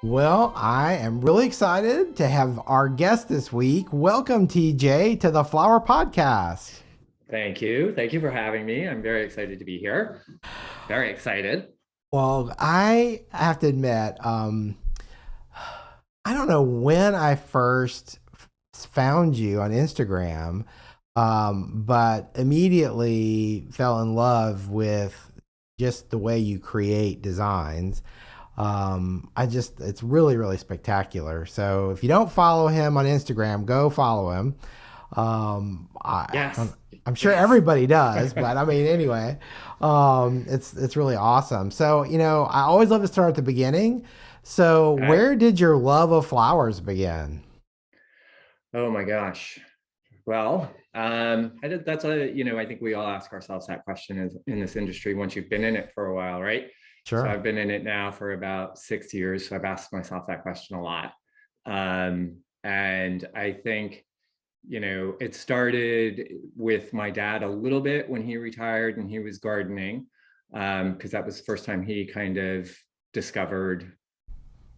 Well, I am really excited to have our guest this week. Welcome, TJ, to the Flower Podcast. Thank you. Thank you for having me. I'm very excited to be here. Very excited. Well, I have to admit, I don't know when I first found you on Instagram, but immediately fell in love with just the way you create designs. It's really, really spectacular. So if you don't follow him on Instagram, go follow him. Yes. I'm sure Yes. everybody does, but I mean, anyway, it's really awesome. So I always love to start at the beginning. So Okay. where did your love of flowers begin? Oh my gosh. Well, that's I think we all ask ourselves that question in this industry once you've been in it for a while, right? So Sure. I've been in it now for about 6 years. So I've asked myself that question a lot. And I think, it started with my dad a little bit when he retired and he was gardening, because that was the first time he kind of discovered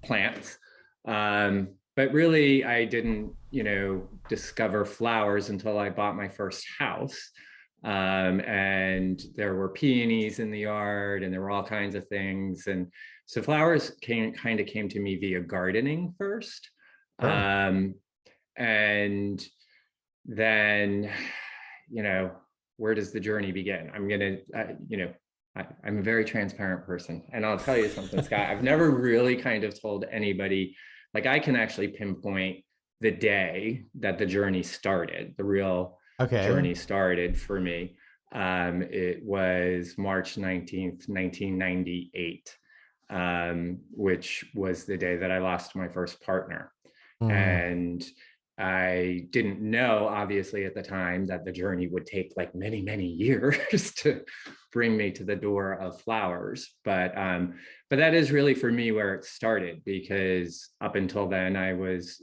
plants. But really, I didn't, discover flowers until I bought my first house. And there were peonies in the yard, and there were all kinds of things. And so flowers came to me via gardening first. Sure. Um, and then, you know, where does the journey begin? I'm a very transparent person. And I'll tell you something, Scott. I've never really kind of told anybody, like, I can actually pinpoint the day that the journey started, the real Okay. journey started for me. It was March 19th, 1998, which was the day that I lost my first partner. Mm, And I didn't know, obviously, at the time that the journey would take like many, many years to bring me to the door of flowers. But that is really for me where it started, because up until then I was,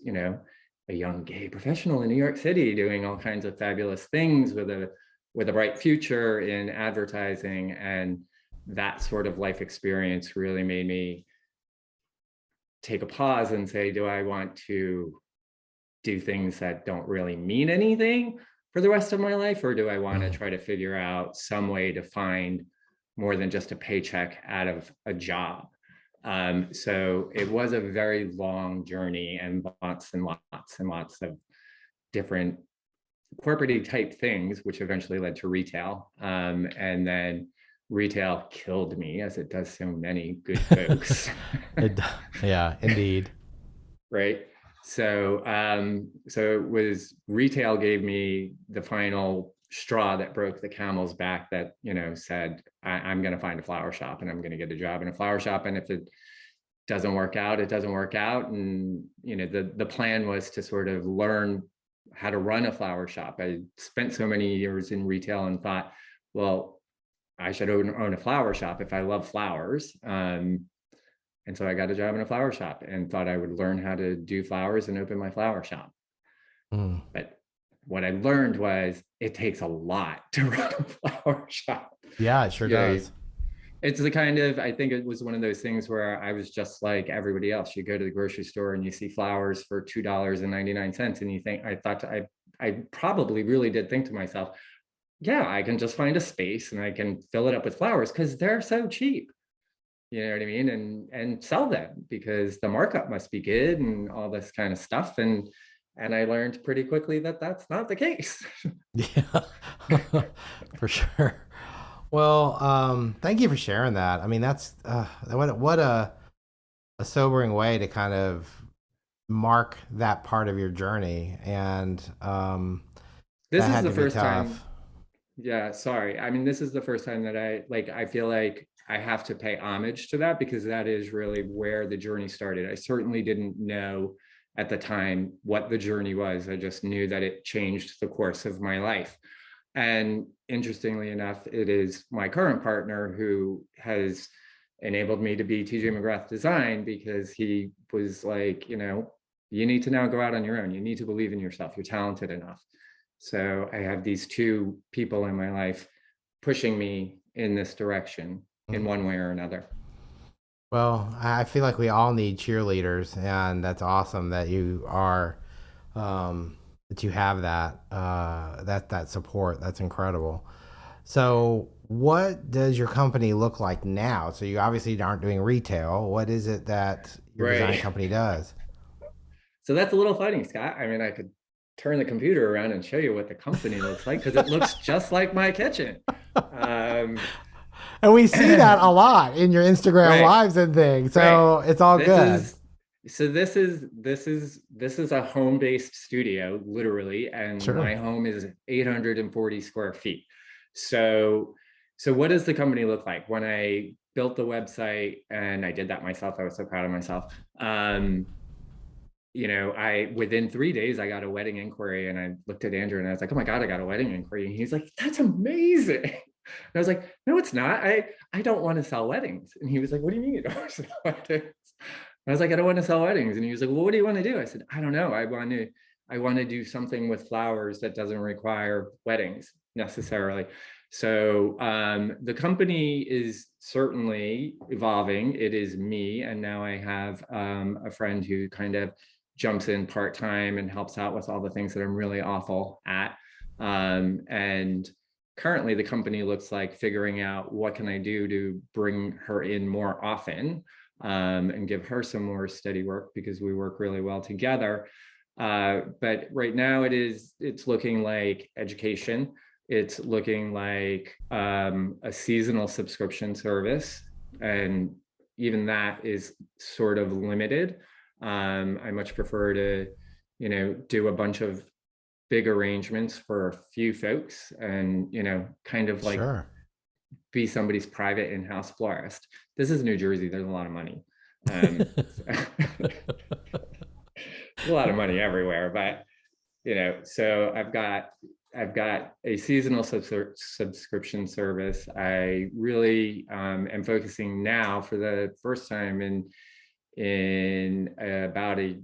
a young gay professional in New York City doing all kinds of fabulous things with a bright future in advertising. And that sort of life experience really made me take a pause and say, do I want to do things that don't really mean anything for the rest of my life? Or do I want to mm. try to figure out some way to find more than just a paycheck out of a job? So it was a very long journey and lots and lots and lots of different corporate type things, which eventually led to retail. And then retail killed me, as it does so many good folks. it, yeah, indeed. Right. So it was retail gave me the final straw that broke the camel's back, that, said, I'm going to find a flower shop and I'm going to get a job in a flower shop. And if it doesn't work out, it doesn't work out. And, the plan was to sort of learn how to run a flower shop. I spent so many years in retail and thought, well, I should own a flower shop if I love flowers. And so I got a job in a flower shop and thought I would learn how to do flowers and open my flower shop. Mm. But what I learned was it takes a lot to run a flower shop. Yeah, it sure You know, does. it's the kind of, I think it was one of those things where I was just like everybody else. You go to the grocery store and you see flowers for $2.99, and you think, I probably really did think to myself, yeah, I can just find a space and I can fill it up with flowers because they're so cheap. You know what I mean? And sell them because the markup must be good and all this kind of stuff. And I learned pretty quickly that that's not the case. Yeah, for sure. Well, thank you for sharing that. I mean, that's what a sobering way to kind of mark that part of your journey, and This that is had the to be first time. tough. Yeah, sorry. I mean, this is the first time that I feel like I have to pay homage to that, because that is really where the journey started. I certainly didn't know at the time what the journey was. I just knew that it changed the course of my life. And interestingly enough, it is my current partner who has enabled me to be TJ McGrath Design, because he was like, you need to now go out on your own. You need to believe in yourself. You're talented enough. So I have these two people in my life pushing me in this direction in Mm. one way or another. Well, I feel like we all need cheerleaders, and that's awesome that you are, that you have that, that support. That's incredible. So, what does your company look like now? So, you obviously aren't doing retail. What is it that your design Right. company does? So that's a little funny, Scott. I mean, I could turn the computer around and show you what the company looks like because it looks just like my kitchen. Um, And we see that a lot in your Instagram right, lives and things. right. So, it's all This good. is this is a home-based studio, literally, and Sure. my home is 840 square feet. So, so what does the company look like? When I built the website, and I did that myself, I was so proud of myself. I within 3 days I got a wedding inquiry, and I looked at Andrew and I was like, "Oh my God, I got a wedding inquiry." And he's like, "That's amazing." And I was like, "No, it's not. I don't want to sell weddings." And he was like, "What do you mean you don't want to sell weddings?" I was like, "I don't want to sell weddings." And he was like, "Well, what do you want to do?" I said, "I don't know. I want to do something with flowers that doesn't require weddings necessarily." So the company is certainly evolving. It is me, and now I have a friend who kind of jumps in part-time and helps out with all the things that I'm really awful at. And currently the company looks like figuring out what can I do to bring her in more often, and give her some more steady work because we work really well together. But right now it's looking like education. It's looking like a seasonal subscription service. And even that is sort of limited. I much prefer to, do a bunch of big arrangements for a few folks and, kind of like Sure. be somebody's private in-house florist. This is New Jersey. There's a lot of money. There's a lot of money everywhere, but so I've got a seasonal subscription service. I really am focusing now for the first time in about a,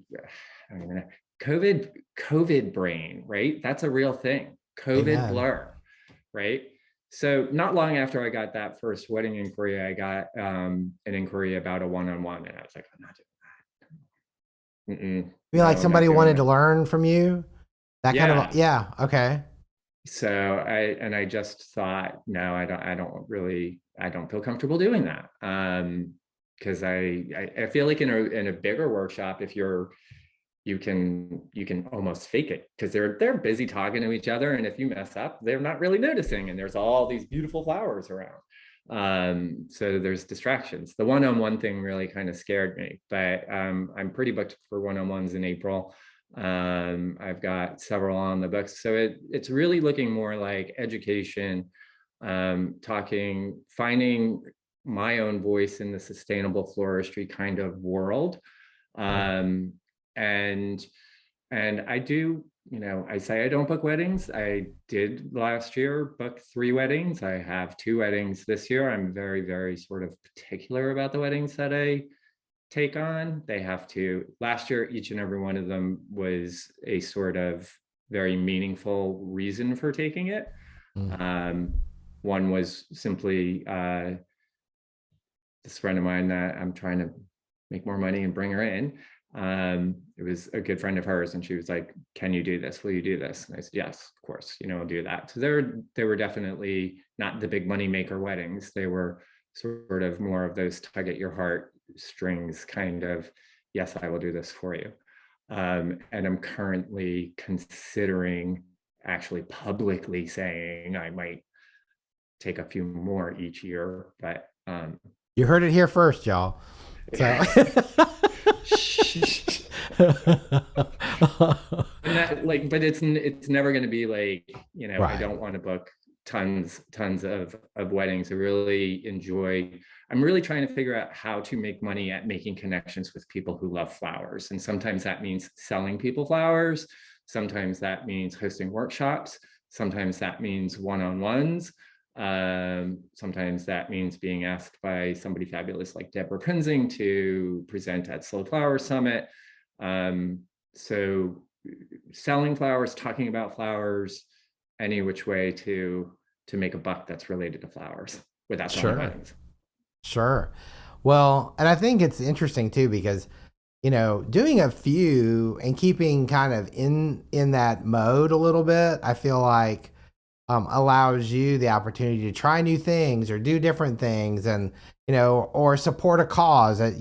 I don't even know, COVID brain, right? That's a real thing. COVID Amen. blur, right? So not long after I got that first wedding inquiry, I got an inquiry about a one-on-one, and I was like, I'm not doing that. I mean, like No, I'm not somebody doing wanted to that. learn from you. That kind of, Yeah. yeah. Okay. So I just thought, no, I don't feel comfortable doing that. Because I feel like in a bigger workshop, if you can almost fake it because they're busy talking to each other, and if you mess up, they're not really noticing, and there's all these beautiful flowers around. So there's distractions. The one-on-one thing really kind of scared me, but I'm pretty booked for one-on-ones in April. I've got several on the books, so it's really looking more like education, finding my own voice in the sustainable floristry kind of world. Sure. um, and I do, I say I don't book weddings. I did last year book 3 weddings. I have 2 weddings this year. I'm very, very sort of particular about the weddings that I take on. They have to, last year, each and every one of them was a sort of very meaningful reason for taking it. Mm. Um, One was simply this friend of mine that I'm trying to make more money and bring her in. It was a good friend of hers, and she was like, "Can you do this? Will you do this?" And I said, "Yes, of course. I'll do that." So they were definitely not the big money maker weddings. They were sort of more of those tug at your heart strings kind of. Yes, I will do this for you. And I'm currently considering actually publicly saying I might take a few more each year, but You heard it here first, y'all. So, and that, like, but it's never going to be like, I right. don't want to book tons of weddings. I'm really trying to figure out how to make money at making connections with people who love flowers, and sometimes that means selling people flowers, sometimes that means hosting workshops, sometimes that means one-on-ones, sometimes that means being asked by somebody fabulous like Deborah Prinzing to present at Slow Flower Summit. So selling flowers, talking about flowers, any which way to make a buck that's related to flowers without selling Sure. weddings. Sure. Well, and I think it's interesting too because doing a few and keeping kind of in that mode a little bit, I feel like allows you the opportunity to try new things or do different things, and or support a cause that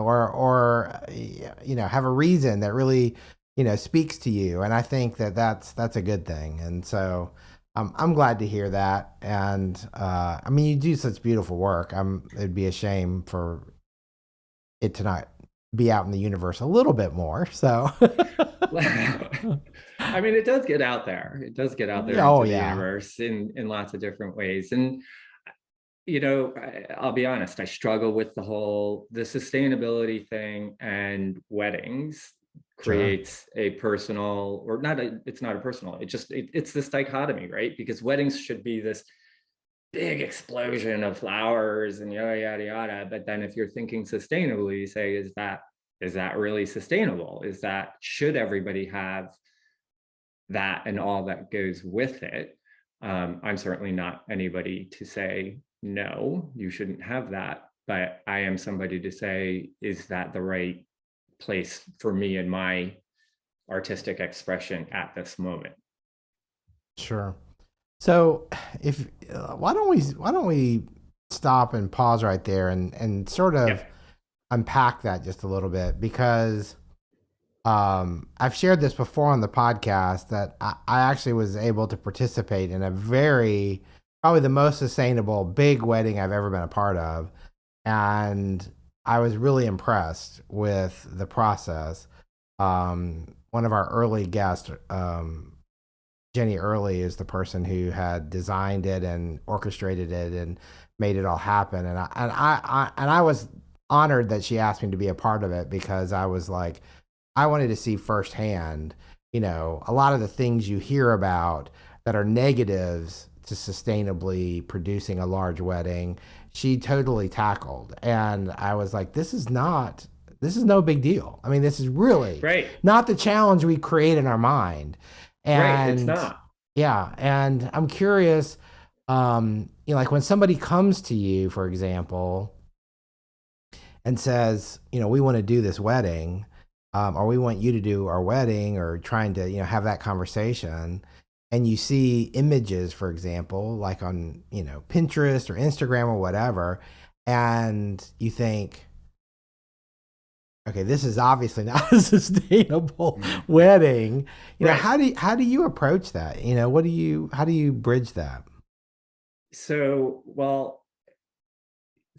or have a reason that really speaks to you. And I think that that's a good thing. And so I'm glad to hear that. And I mean, you do such beautiful work. It'd be a shame for it to not be out in the universe a little bit more. So I mean, it does get out there. It does get out there oh into the yeah, universe in lots of different ways. And I'll be honest, I struggle with the sustainability thing, and weddings sure. creates a personal, or not it's not a personal, it's this dichotomy, right? Because weddings should be this big explosion of flowers and yada yada yada. But then if you're thinking sustainably, you say, is that really sustainable? Should everybody have that and all that goes with it? I'm certainly not anybody to say, no, you shouldn't have that. But I am somebody to say, is that the right place for me and my artistic expression at this moment? Sure. So, if why don't we stop and pause right there and sort of Yep. unpack that just a little bit, because I've shared this before on the podcast that I actually was able to participate in a very probably the most sustainable big wedding I've ever been a part of, and I was really impressed with the process. One of our early guests, Jenny Early, is the person who had designed it and orchestrated it and made it all happen. And I was honored that she asked me to be a part of it, because I was like, I wanted to see firsthand, a lot of the things you hear about that are negatives to sustainably producing a large wedding. She totally tackled, and I was like, this is no big deal. I mean, this is really Right. not the challenge we create in our mind. Right. It's And not. yeah, and I'm curious, like when somebody comes to you, for example, and says, we want to do this wedding, or we want you to do our wedding, or trying to, have that conversation, and you see images, for example, like on, Pinterest or Instagram or whatever, and you think, okay, this is obviously not a sustainable wedding. Right. How do you approach that? How do you bridge that? So, well,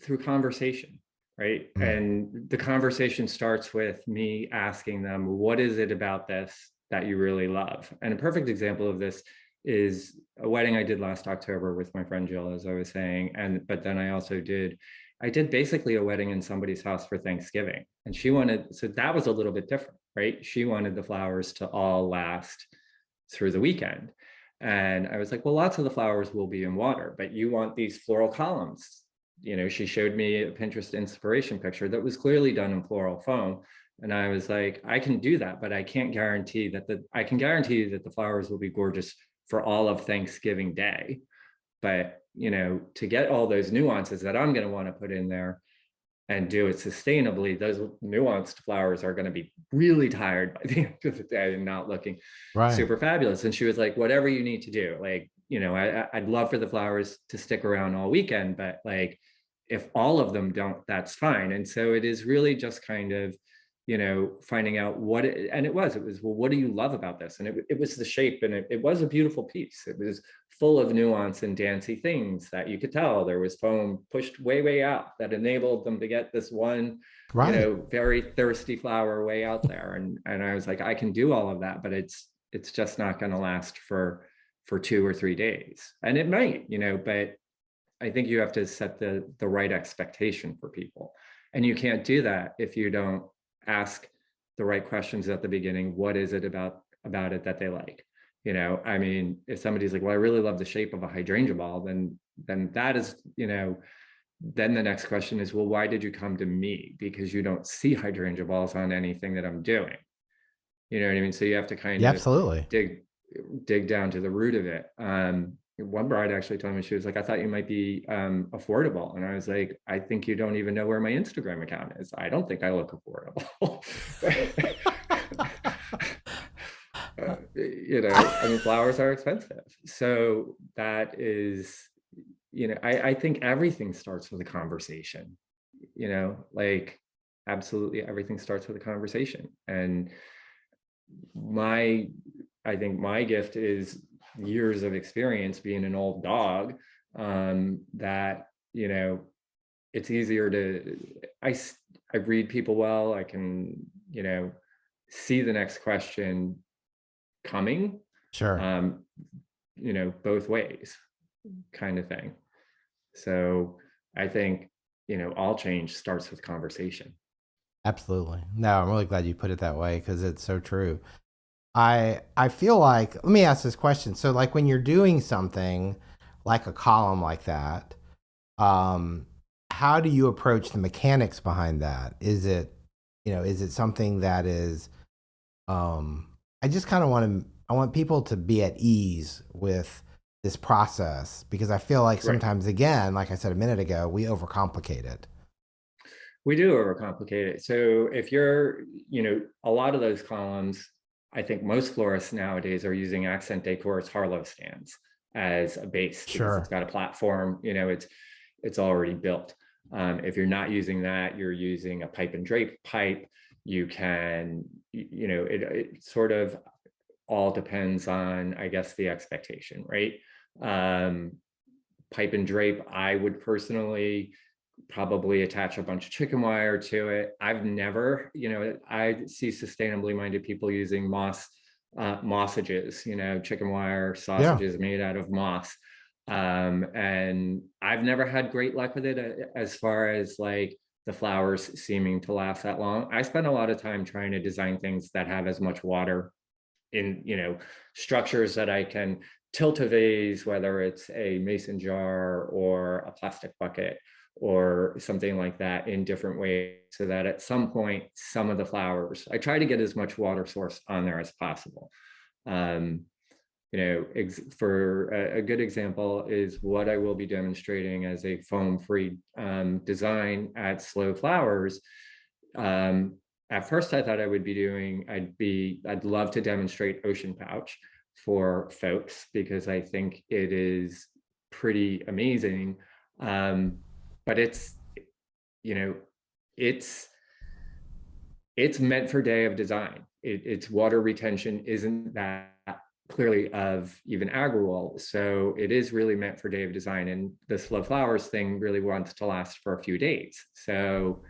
through conversation, right? Mm, And the conversation starts with me asking them, what is it about this that you really love? And a perfect example of this is a wedding I did last October with my friend Jill, as I was saying. But then I did basically a wedding in somebody's house for Thanksgiving. And so that was a little bit different, right? She wanted the flowers to all last through the weekend. And I was like, well, lots of the flowers will be in water, but you want these floral columns. She showed me a Pinterest inspiration picture that was clearly done in floral foam. And I was like, I can do that, but I can't guarantee I can guarantee you that the flowers will be gorgeous for all of Thanksgiving Day. But, to get all those nuances that I'm going to want to put in there and do it sustainably, those nuanced flowers are going to be really tired by the end of the day and not looking right. super fabulous. And she was like, whatever you need to do, like, I'd love for the flowers to stick around all weekend, but like, if all of them don't, that's fine. And so it is really just kind of, finding out and it was, well, what do you love about this? And it was the shape, and it was a beautiful piece. It was full of nuance and dancy things that you could tell there was foam pushed way, way out that enabled them to get this one, Right. very thirsty flower way out there. And I was like, I can do all of that, but it's just not going to last for 2 or 3 days. And it might, but I think you have to set the right expectation for people. And you can't do that if you don't ask the right questions at the beginning. What is it about it that they like? I mean, if somebody's like, well, I really love the shape of a hydrangea ball, then that is, then the next question is, well, why did you come to me? Because you don't see hydrangea balls on anything that I'm doing. You know what I mean? So you have to kind Yeah, of absolutely. dig dig down to the root of it. one bride actually told me, she was like, I thought you might be affordable. And I was like, I think you don't even know where my Instagram account is. I don't think I look affordable. I mean, flowers are expensive. So that is, I think everything starts with a conversation, like absolutely everything starts with a conversation. And my, I think my gift is years of experience being an old dog, that, it's easier to, I read people well. I can, see the next question coming, Sure. both ways, kind of thing. So I think, all change starts with conversation. Absolutely. No, I'm really glad you put it that way because it's so true. I feel like, let me ask this question. So like when you're doing something like a column like that, um, how do you approach the mechanics behind that? Is it something that is, I just kind of I want people to be at ease with this process because I feel like Right. sometimes, again, like I said a minute ago, we overcomplicate it. We do overcomplicate it. So if you're, a lot of those columns, I think most florists nowadays are using Accent Decor's Harlow stands as a base because it's Sure. got a platform, it's already built. If you're not using that, you're using a pipe and drape pipe. You can, it sort of all depends on, I guess, the expectation, right? Um, Pipe and drape, I would personally probably attach a bunch of chicken wire to it. I've never, I see sustainably minded people using mossages, chicken wire Yeah. sausages made out of moss. And I've never had great luck with it as far as like the flowers seeming to last that long. I spend a lot of time trying to design things that have as much water in, structures that I can tilt a vase, whether it's a mason jar or a plastic bucket or something like that, in different ways, so that at some point, some of the flowers, I try to get as much water source on there as possible. Um, for a good example is what I will be demonstrating as a foam-free design at Slow Flowers. At first I thought I would be doing, I'd love to demonstrate Ocean Pouch for folks because I think it is pretty amazing. But it's, you know, it's meant for day of design. Its water retention isn't that clearly of even Agrawal. So it is really meant for day of design. And the Slow Flowers thing really wants to last for a few days. So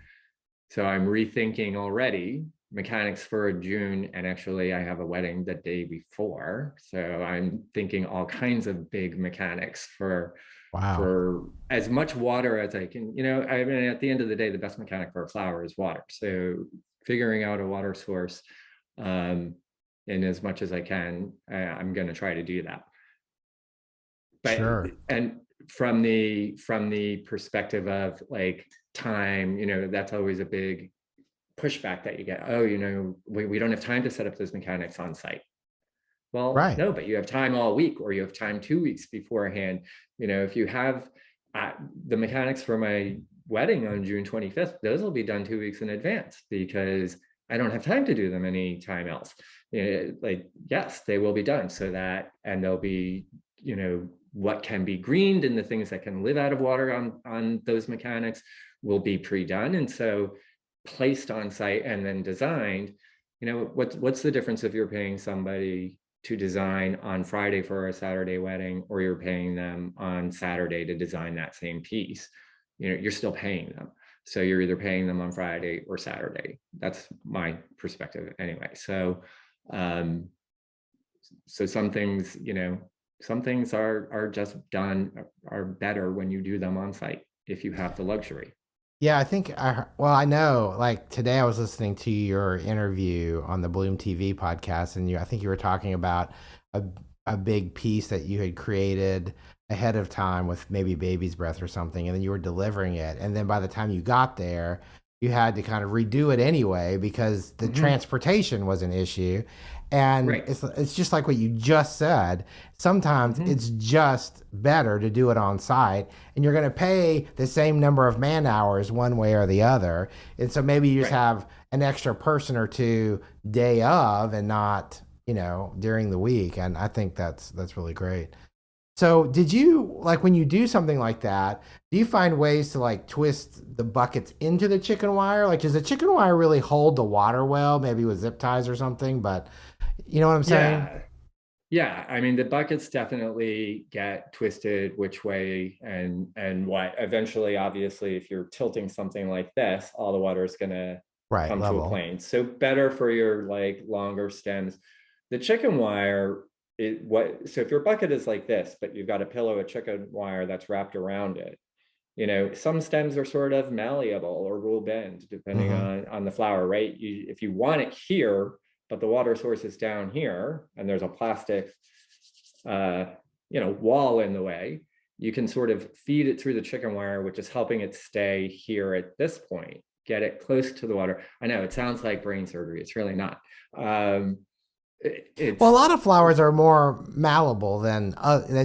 I'm rethinking already mechanics for June. And actually I have a wedding the day before. So I'm thinking all kinds of big mechanics for Wow. as much water as I can, I mean, at the end of the day, the best mechanic for a flower is water. So figuring out a water source, in as much as I can, I'm going to try to do that. But, Sure. and from the perspective of like time, that's always a big pushback that you get. Oh, we don't have time to set up those mechanics on site. Well, Right. no, but you have time all week, or you have time 2 weeks beforehand. If you have the mechanics for my wedding on June 25th, those will be done 2 weeks in advance because I don't have time to do them any time else. Like, yes, they will be done so that, and they'll be, what can be greened and the things that can live out of water on those mechanics will be pre-done. And so placed on site and then designed, what's the difference if you're paying somebody to design on Friday for a Saturday wedding, or you're paying them on Saturday to design that same piece? You're still paying them. So you're either paying them on Friday or Saturday. That's my perspective anyway. So, some things, some things are just done, are better when you do them on site, if you have the luxury. Yeah, I think well, I know like today I was listening to your interview on the Bloom TV podcast and I think you were talking about a a big piece that you had created ahead of time with maybe baby's breath or something and then you were delivering it and then by the time you got there you had to kind of redo it anyway because the Hmm. transportation was an issue. And Right. it's just like what you just said. Sometimes Hmm. it's just better to do it on site, and you're going to pay the same number of man hours one way or the other. And so maybe you just Right. have an extra person or two day of, and not, during the week. And I think that's really great. So, did you like when you do something like that? Do you find ways to like twist the buckets into the chicken wire? Like, does the chicken wire really hold the water well? Maybe with zip ties or something. But you know what I'm saying? Yeah. Yeah, I mean the buckets definitely get twisted which way and what. Eventually, obviously, if you're tilting something like this, all the water is gonna Right, come to a level. plane. So better for your like longer stems. The chicken wire, so if your bucket is like this, but you've got a pillow of chicken wire that's wrapped around it, some stems are sort of malleable or will bend depending Mm-hmm. on the flower, right? If you want it here, but the water source is down here and there's a plastic uh, wall in the way, you can sort of feed it through the chicken wire, which is helping it stay here at this point, get it close to the water. I know it sounds like brain surgery. It's really not. Um, Well, a it's lot of flowers are more malleable than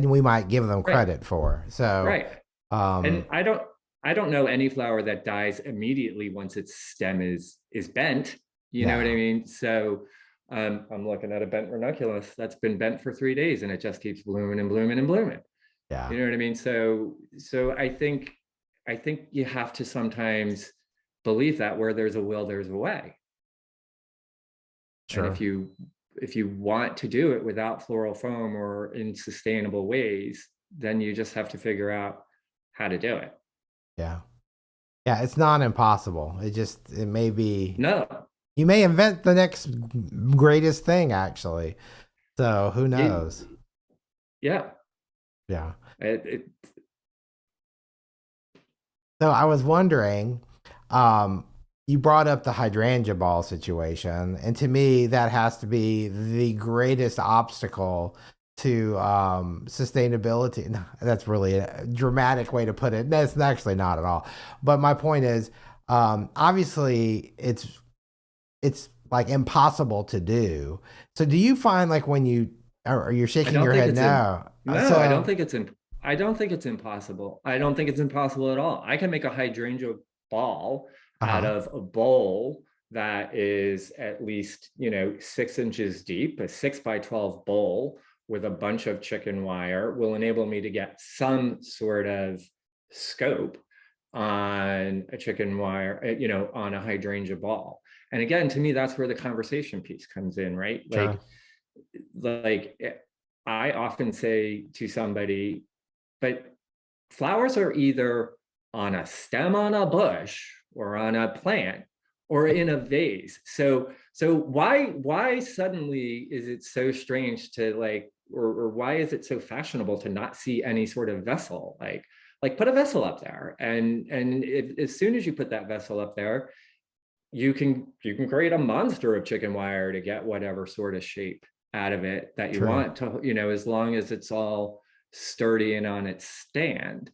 we might give them right, credit for. So, right. And um, I don't know any flower that dies immediately once its stem is bent. You know what I no, mean? So I'm looking at a bent ranunculus that's been bent for 3 days and it just keeps blooming and blooming and blooming. yeah, You know what I mean? So I think you have to sometimes believe that where there's a will, there's a way. And if sure, you if you want to do it without floral foam or in sustainable ways, then you just have to figure out how to do it. yeah, yeah. It's not impossible. It may be. No, You may invent the next greatest thing, actually. So who it, knows? yeah, Yeah. it, So I was wondering, um, you brought up the hydrangea ball situation, and to me, that has to be the greatest obstacle to sustainability. No, that's really a dramatic way to put it. That's actually not at all. But my point is, obviously, it's like impossible to do. So do you find like when or you're I shaking don't your think head it's in. no? No, I don't So think it's in. I don't think it's impossible. I don't think it's impossible at all. I can make a hydrangea ball uh out huh. of a bowl that is at least 6 inches deep. A 6 by 12 bowl with a bunch of chicken wire will enable me to get some sort of scope on a chicken wire, on a hydrangea ball. And again, to me, that's where the conversation piece comes in, right? Sure. Like I often say to somebody, but flowers are either on a stem on a bush or on a plant or in a vase. So why suddenly is it so strange to like or why is it so fashionable to not see any sort of vessel? Like put a vessel up there and as soon as you put that vessel up there, you can create a monster of chicken wire to get whatever sort of shape out of it that you True. want to, as long as it's all sturdy and on its stand.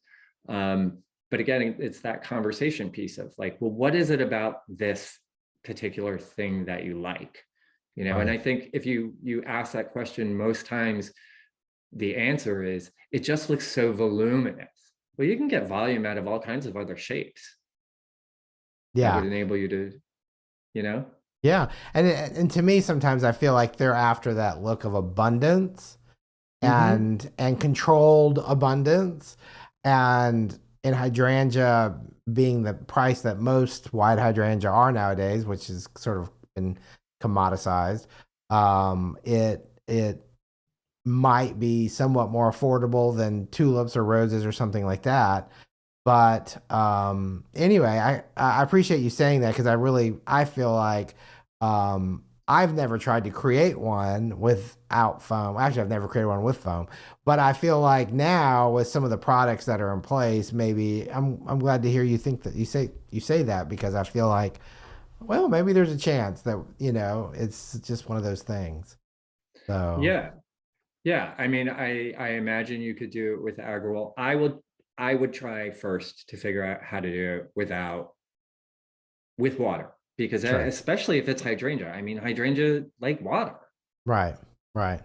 um, but again, it's that conversation piece of like, well, what is it about this particular thing that you like? And Right. I think if you ask that question, most times the answer is it just looks so voluminous. Well, you can get volume out of all kinds of other shapes that would Yeah. enable you to, you know Yeah, and to me, sometimes I feel like they're after that look of abundance Mm-hmm. and controlled abundance, and in hydrangea being the price that most white hydrangea are nowadays, which is sort of been commoditized. It might be somewhat more affordable than tulips or roses or something like that. But anyway, I appreciate you saying that because I feel like I've never tried to create one without foam. Actually, I've never created one with foam, but I feel like now with some of the products that are in place, maybe I'm glad to hear you think that you say that because I feel like well maybe there's a chance that it's just one of those things. So Yeah. Yeah, I mean, I imagine you could do it with Agrawal. I would try first to figure out how to do it without with water, because Sure. especially if it's hydrangea. I mean, hydrangea like water. Right. Right.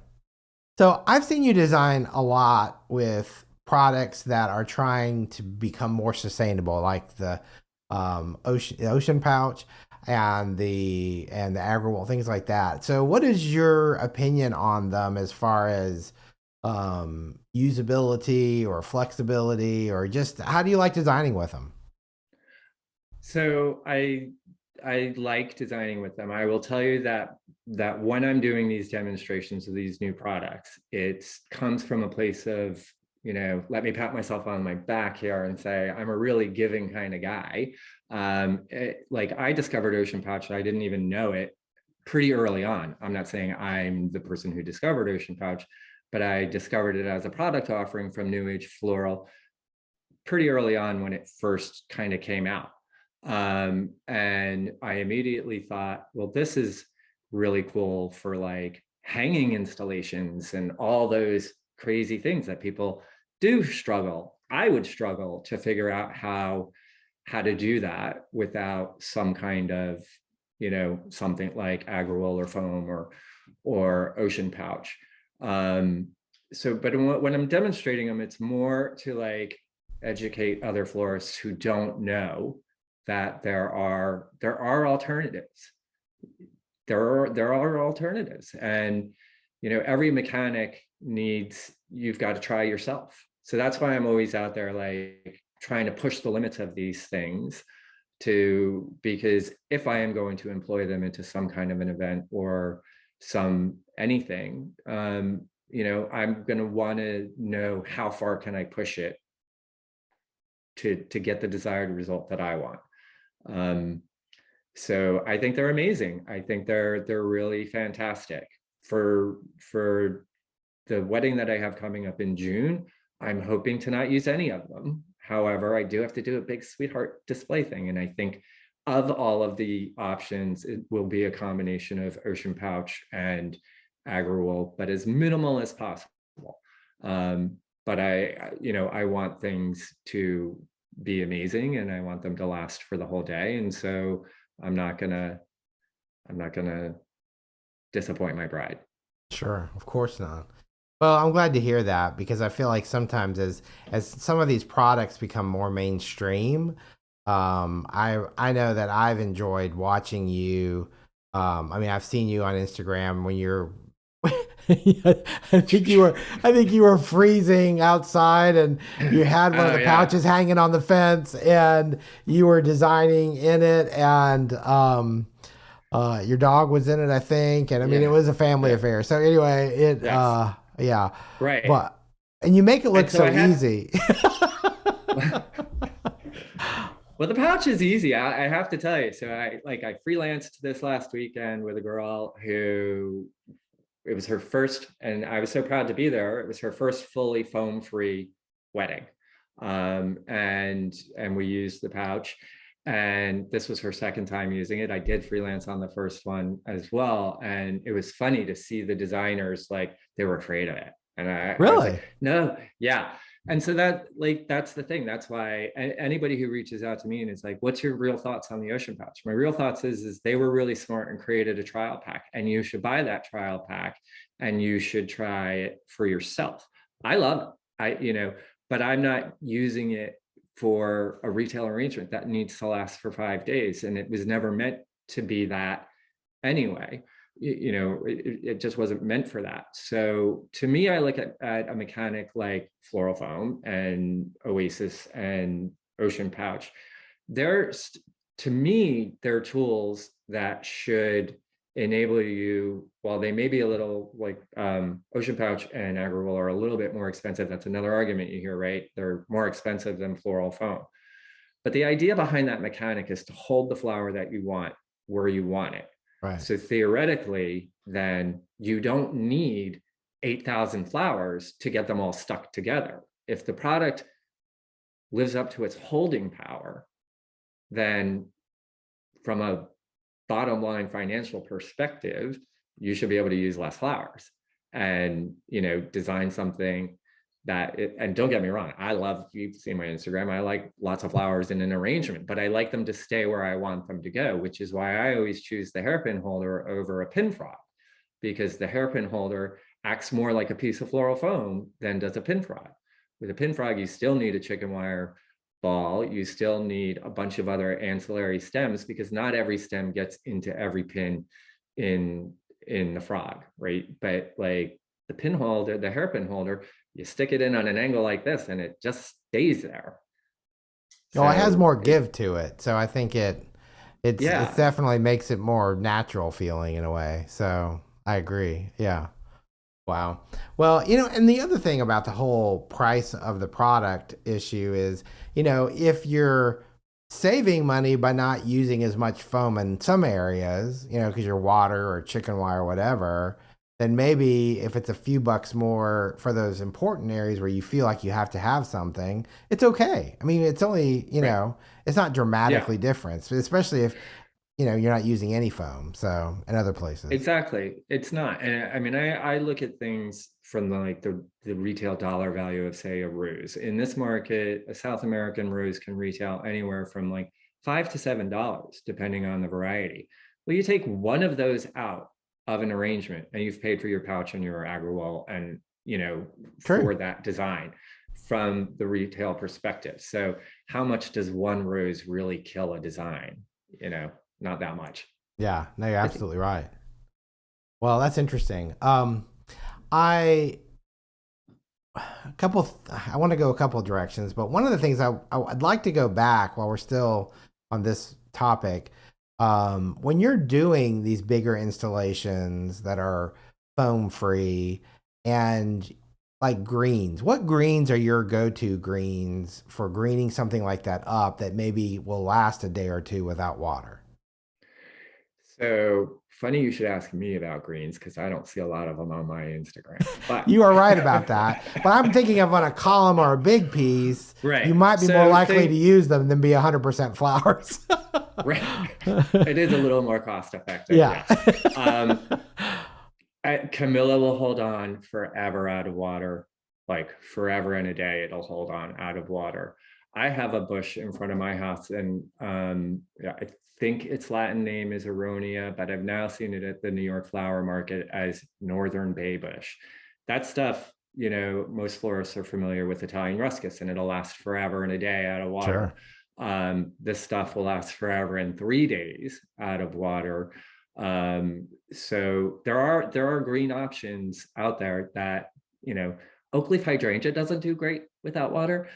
So I've seen you design a lot with products that are trying to become more sustainable, like the ocean pouch and the Agriwool, things like that. So what is your opinion on them as far as usability or flexibility, or just how do you like designing with them? So I like designing with them. I will tell you that when I'm doing these demonstrations of these new products, it comes from a place of, let me pat myself on my back here and say I'm a really giving kind of guy. Like I discovered Ocean Pouch, I didn't even know it pretty early on. I'm not saying I'm the person who discovered Ocean Pouch, but I discovered it as a product offering from New Age Floral pretty early on when it first kind of came out. And I immediately thought, well, this is really cool for like hanging installations and all those crazy things that people do struggle. I would struggle to figure out how to do that without some kind of, something like Agriwool or foam or Ocean Pouch. But when I'm demonstrating them, it's more to like educate other florists who don't know that there are alternatives. There are alternatives, and every mechanic you've got to try yourself. So that's why I'm always out there like trying to push the limits of these things, because if I am going to employ them into some kind of an event or some anything, I'm going to want to know how far can I push it to get the desired result that I want. So I think they're amazing. I think they're really fantastic. For the wedding that I have coming up in June, I'm hoping to not use any of them. However, I do have to do a big sweetheart display thing. And I think of all of the options, it will be a combination of Ocean Pouch and Agriwool, but as minimal as possible. But I want things to be amazing and I want them to last for the whole day. And so I'm not gonna disappoint my bride. Sure, of course not. Well, I'm glad to hear that because I feel like sometimes as some of these products become more mainstream, I know that I've enjoyed watching you. I mean, I've seen you on Instagram when you're. I think you were freezing outside, and you had one of Oh the yeah. pouches hanging on the fence, and you were designing in it, and your dog was in it, I think, and I mean it Yeah. was a family Yeah. affair. So anyway, Yes. yeah, Right. but and you make it look And so so I had easy. well, the pouch is easy. I have to tell you. So I freelanced this last weekend with a girl who it was her first, and I was so proud to be there. It was her first fully foam-free wedding. And we used the pouch. And this was her second time using it. I did freelance on the first one as well. And it was funny to see the designers like they were afraid of it. And I was like, Really? no, yeah. And so that's the thing. That's why anybody who reaches out to me and is like, what's your real thoughts on the Ocean Pouch? My real thoughts is they were really smart and created a trial pack, and you should buy that trial pack and you should try it for yourself. I love it. But I'm not using it for a retail arrangement that needs to last for 5 days. And it was never meant to be that anyway. It just wasn't meant for that. So to me, I look at a mechanic like Floral Foam and Oasis and Ocean Pouch. There's, to me, they're tools that should enable you, while they may be a little like Ocean Pouch and Agriwool are a little bit more expensive. That's another argument you hear, right? They're more expensive than Floral Foam. But the idea behind that mechanic is to hold the flower that you want where you want it. Right. So theoretically, then you don't need 8,000 flowers to get them all stuck together. If the product lives up to its holding power, then from a bottom line financial perspective, you should be able to use less flowers and design something and don't get me wrong, I love, you've seen my Instagram, I like lots of flowers in an arrangement, but I like them to stay where I want them to go, which is why I always choose the hairpin holder over a pin frog, because the hairpin holder acts more like a piece of floral foam than does a pin frog. With a pin frog, you still need a chicken wire ball. You still need a bunch of other ancillary stems, because not every stem gets into every pin in the frog, right? But like the pin holder, the hairpin holder, you stick it in on an angle like this and it just stays there. Well, it has So more give to it, so I think it's yeah. definitely makes it more natural feeling in a way. So I agree. Yeah. Wow. Well, and the other thing about the whole price of the product issue is, if you're saving money by not using as much foam in some areas, because you're water or chicken wire or whatever, then maybe if it's a few bucks more for those important areas where you feel like you have to have something, it's okay. I mean, it's only, Right. it's not Yeah. dramatically different, especially if, you're not using any foam. So in other places. Exactly. It's not. And I mean, I look at things from the retail dollar value of, say, a rose. In this market, a South American rose can retail anywhere from like $5 to $7, depending on the variety. Well, you take one of those out of an arrangement and you've paid for your pouch and your agrawall and, True. for that design from the retail perspective. So how much does one rose really kill a design? Not that much. Yeah, no, you're I think. absolutely right. Well, that's interesting. I a couple. I want to go a couple of directions, but one of the things I'd like to go back while we're still on this topic. When you're doing these bigger installations that are foam free and like greens, what greens are your go-to greens for greening something like that up that maybe will last a day or two without water? So funny you should ask me about greens, because I don't see a lot of them on my Instagram. But You are right about that. But I'm thinking of on a column or a big piece, you right. might be more So likely to think use them than be 100% flowers. right. It is a little more cost effective, Yeah. yes. Camilla will hold on forever out of water, like forever and a day. It'll hold on out of water. I have a bush in front of my house, and yeah, I think its Latin name is Aronia, but I've now seen it at the New York Flower Market as Northern Bay Bush. That stuff, most florists are familiar with Italian ruscus, and it'll last forever and a day out of water. Sure. This stuff will last forever and 3 days out of water. So there are green options out there that, oak leaf hydrangea doesn't do great without water,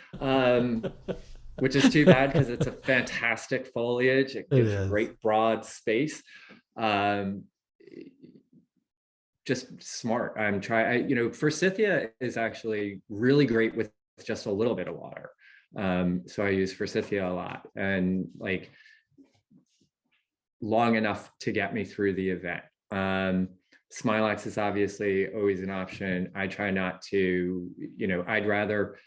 which is too bad, because it's a fantastic foliage. It It gives you is. great broad space. Um, just smart. I'm trying, forsythia is actually really great with just a little bit of water. So I use forsythia a lot, and like long enough to get me through the event. Smilax is obviously always an option. I try not to, I'd rather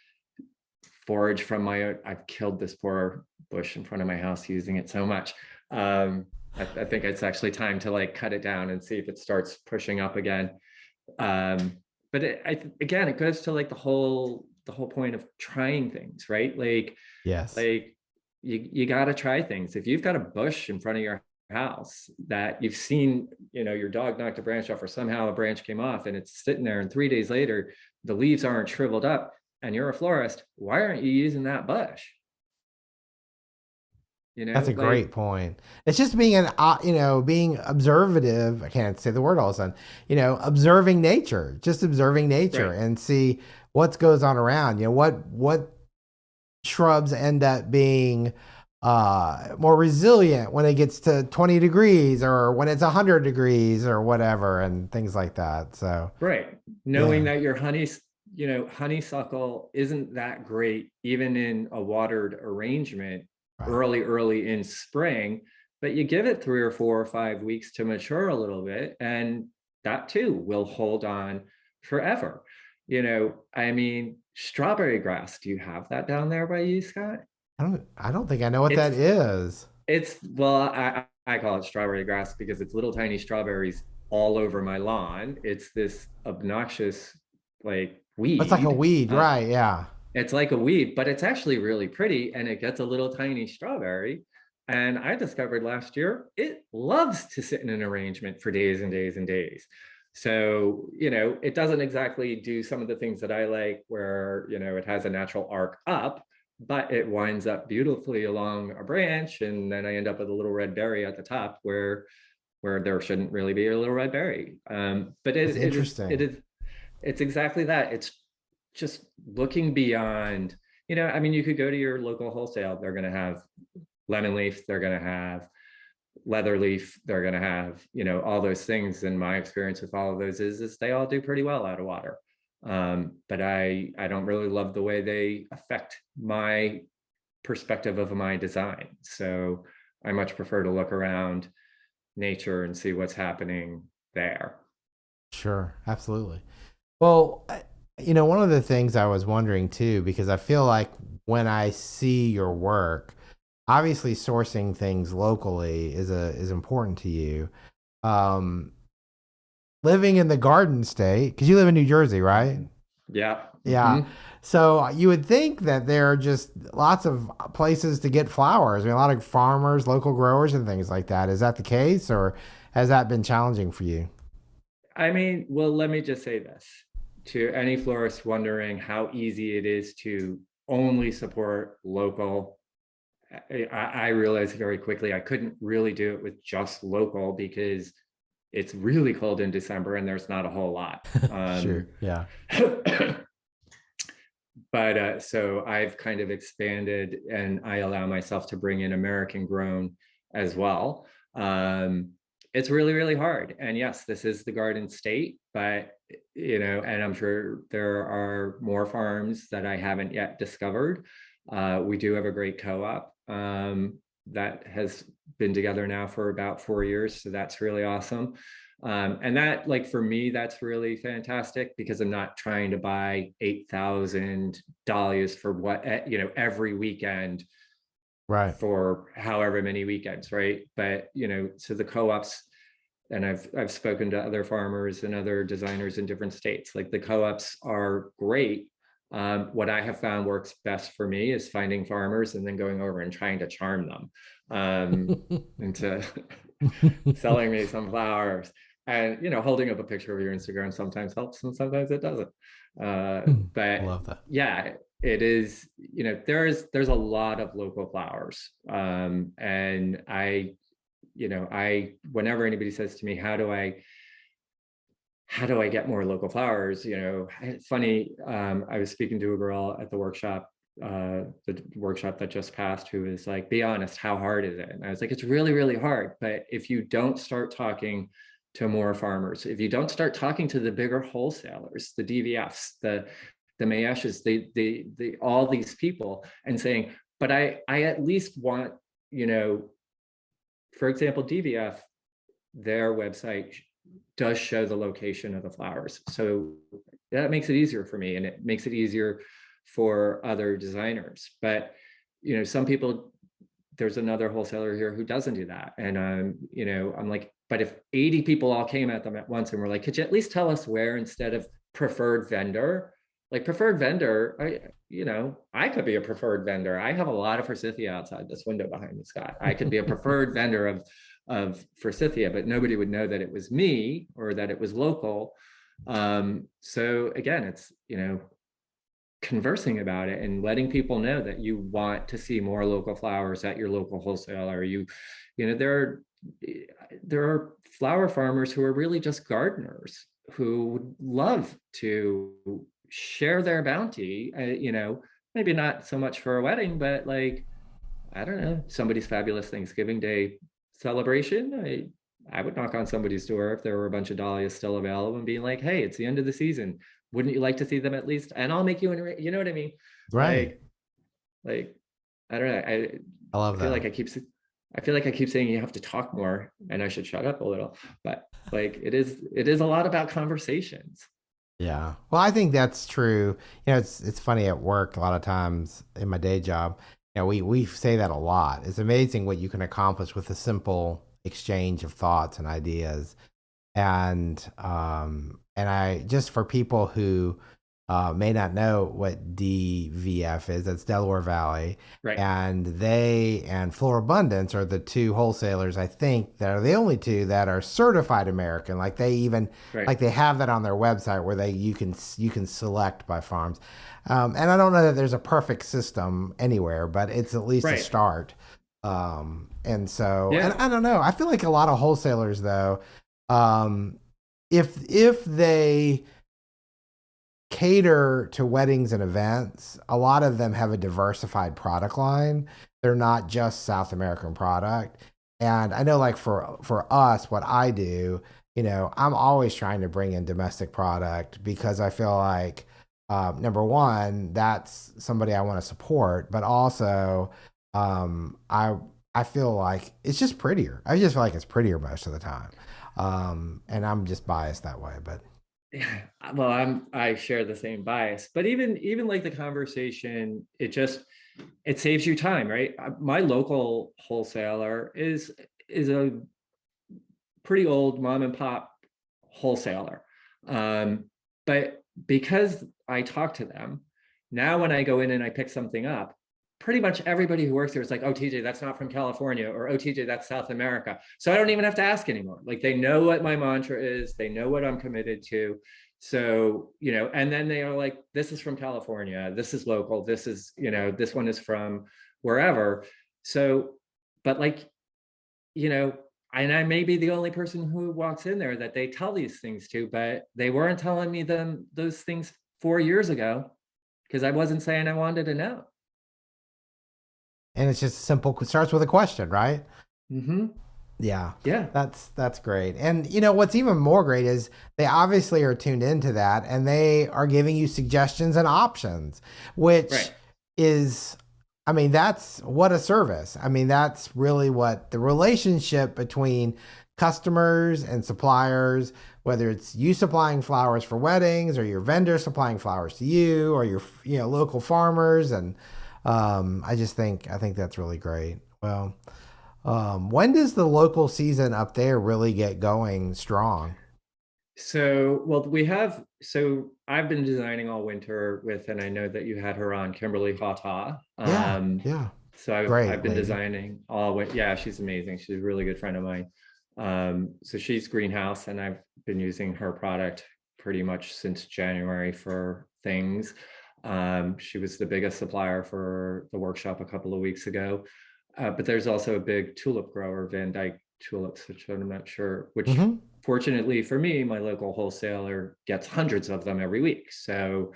forage from I've killed this poor bush in front of my house using it so much. I think it's actually time to like cut it down and see if it starts pushing up again. But again, it goes to like the whole point of trying things, right? Yes. Like you got to try things. If you've got a bush in front of your house that you've seen, your dog knocked a branch off, or somehow a branch came off and it's sitting there, and 3 days later the leaves aren't shriveled up, and you're a florist, why aren't you using that bush? That's a great Like, point. It's just being being observative. I can't say the word all of a sudden. Observing nature, just observing nature right. and see what goes on around. What shrubs end up being more resilient when it gets to 20 degrees or when it's 100 degrees or whatever, and things like that. So, Right. Knowing yeah. that your honeysuckle isn't that great, even in a watered arrangement Right. early in spring, but you give it 3 or 4 or 5 weeks to mature a little bit, and that too will hold on forever. I mean, strawberry grass, do you have that down there by you, Scott? I don't think I know what that It's is. well, I call it strawberry grass because it's little tiny strawberries all over my lawn. It's this obnoxious, like It's like a weed. weed, right? Yeah. It's like a weed, but it's actually really pretty and it gets a little tiny strawberry. And I discovered last year it loves to sit in an arrangement for days and days and days. So, it doesn't exactly do some of the things that I like where, it has a natural arc up, but it winds up beautifully along a branch. And then I end up with a little red berry at the top where there shouldn't really be a little red berry. But That's interesting. it's exactly that. It's just looking beyond, I mean, you could go to your local wholesale, they're going to have lemon leaf, they're going to have leather leaf, they're going to have, all those things. And my experience with all of those is they all do pretty well out of water. But I don't really love the way they affect my perspective of my design. So I much prefer to look around nature and see what's happening there. Sure, absolutely. Well, one of the things I was wondering too, because I feel like when I see your work, obviously sourcing things locally is important to you. Um, Living in the Garden State, because you live in New Jersey, right? Yeah. Yeah. Mm-hmm. So you would think that there are just lots of places to get flowers. I mean, a lot of farmers, local growers, and things like that. Is that the case, or has that been challenging for you? I mean, well, let me just say this to any florist wondering how easy it is to only support local. I realized very quickly I couldn't really do it with just local because it's really cold in December and there's not a whole lot. Sure. Yeah. But so I've kind of expanded and I allow myself to bring in American grown as well. It's really, really hard. And yes, this is the Garden State, but and I'm sure there are more farms that I haven't yet discovered. We do have a great co-op that has been together now for about 4 years. So that's really awesome. And that, like, for me, that's really fantastic because I'm not trying to buy 8,000 dahlias for every weekend Right. for however many weekends, right? But so the co-ops, and I've spoken to other farmers and other designers in different states. Like the co-ops are great. What I have found works best for me is finding farmers and then going over and trying to charm them into selling me some flowers. And holding up a picture of your Instagram sometimes helps and sometimes it doesn't. I But love that. yeah, it is, there's a lot of local flowers. And I whenever anybody says to me, how do I get more local flowers? It's funny. I was speaking to a girl at the workshop that just passed, who was like, be honest, how hard is it? And I was like, it's really, really hard. But if you don't start talking to more farmers, if you don't start talking to the bigger wholesalers, the DVFs, the Mayeshes, the all these people, and saying, but I at least want, for example, DVF, their website does show the location of the flowers. So that makes it easier for me and it makes it easier for other designers. But, some people, there's another wholesaler here who doesn't do that. And, I'm like, but if 80 people all came at them at once and were like, could you at least tell us where instead of preferred vendor? Like preferred vendor, I could be a preferred vendor. I have a lot of forsythia outside this window behind me, Scott. I could be a preferred vendor of forsythia, but nobody would know that it was me or that it was local. So again, it's, conversing about it and letting people know that you want to see more local flowers at your local wholesaler. There are flower farmers who are really just gardeners who would love to share their bounty, maybe not so much for a wedding, but like, I don't know, somebody's fabulous Thanksgiving Day celebration. I would knock on somebody's door if there were a bunch of dahlias still available and being like, hey, it's the end of the season. Wouldn't you like to see them at least? And I'll make you you know what I mean? Right. Like, I don't know. I I love feel that. like I keep saying you have to talk more and I should shut up a little, but like it is a lot about conversations. Yeah. Well, I think that's true. It's funny at work a lot of times in my day job. We say that a lot. It's amazing what you can accomplish with a simple exchange of thoughts and ideas. And I just for people who may not know what DVF is. That's Delaware Valley. Right. And they and Florabundance are the two wholesalers, I think, that are the only two that are certified American. Like they even Right. like they have that on their website where you can select by farms. And I don't know that there's a perfect system anywhere, but it's at least a Right. start. And so, and Yeah. I don't know. I feel like a lot of wholesalers though, um, if they cater to weddings and events, a lot of them have a diversified product line. They're not just South American product. And I know like for us, what I do, I'm always trying to bring in domestic product because I feel like number one, that's somebody I want to support, but also I feel like it's just prettier. I just feel like it's prettier most of the time. And I'm just biased that way, but Yeah, well, I share the same bias, but even like the conversation, it saves you time, right? My local wholesaler is a pretty old mom and pop wholesaler. But because I talk to them, now when I go in and I pick something up, pretty much everybody who works there is like, oh, TJ, that's not from California, or oh, TJ, that's South America. So I don't even have to ask anymore. Like they know what my mantra is, they know what I'm committed to. So, and then they are like, this is from California, this is local, this is, this one is from wherever. So, but like, you know, and I may be the only person who walks in there that they tell these things to, but they weren't telling me those things 4 years ago because I wasn't saying I wanted to know. and it's just simple. It starts with a question, right? Mm-hmm. Yeah, Yeah. that's great. And what's even more great is they obviously are tuned into that, and they are giving you suggestions and options, which Right. is, I mean, that's what a service. I mean, that's really what the relationship between customers and suppliers, whether it's you supplying flowers for weddings or your vendor supplying flowers to you or your local farmers, and I think that's really great. Well. When does the local season up there really get going strong? So, well, so I've been designing all winter with, and I know that you had her on, Kimberly Hata. Yeah, yeah, So I've great been lady. designing all winter. Yeah, she's amazing. She's a really good friend of mine. So she's greenhouse, and I've been using her product pretty much since January for things. She was the biggest supplier for the workshop a couple of weeks ago. But there's also a big tulip grower, Van Dyke tulips, which I'm not sure, which Hmm. fortunately for me, my local wholesaler gets hundreds of them every week. So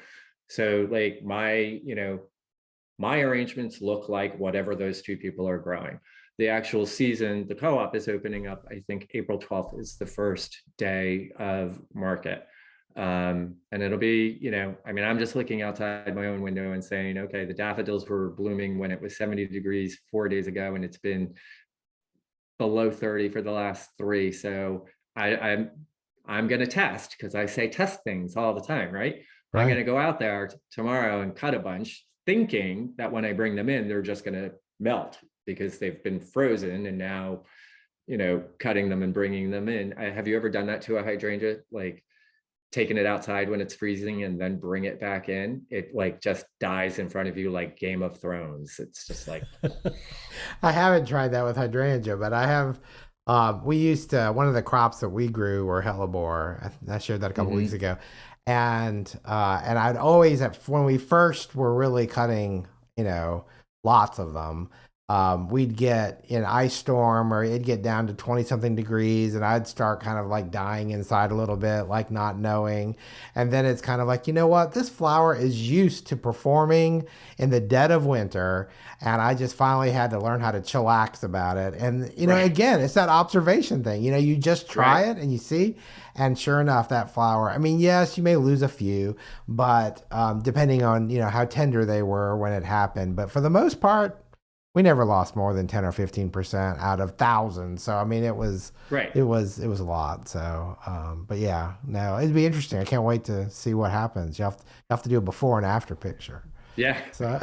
like my arrangements look like whatever those two people are growing. The actual season, the co-op is opening up, I think April 12th is the first day of market. And it'll be, I mean, I'm just looking outside my own window and saying, okay, the daffodils were blooming when it was 70 degrees 4 days ago, and it's been below 30 for the last three. So I'm going to test, because I say test things all the time, right? I'm going Right. to go out there tomorrow and cut a bunch, thinking that when I bring them in, they're just going to melt because they've been frozen, and now, cutting them and bringing them in. Have you ever done that to a hydrangea? Like taking it outside when it's freezing and then bring it back in? It like just dies in front of you like Game of Thrones. It's just like, I haven't tried that with hydrangea, but I have. We used to one of the crops that we grew were hellebore. I shared that a couple weeks mhm, ago, and I'd always when we first were really cutting, lots of them. We'd get an ice storm or it'd get down to 20 something degrees and I'd start kind of like dying inside a little bit, like not knowing. And then it's kind of like, you know what? This flower is used to performing in the dead of winter. And I just finally had to learn how to chillax about it. And, right, again, it's that observation thing. You just try right. it and you see. And sure enough, that flower, I mean, yes, you may lose a few, but depending on, how tender they were when it happened. But for the most part, we never lost more than 10 or 15% out of thousands. So I mean, it was Right. it was it was a lot. So but yeah, no, it'd be interesting. I can't wait to see what happens. You have to do a before and after picture. Yeah. So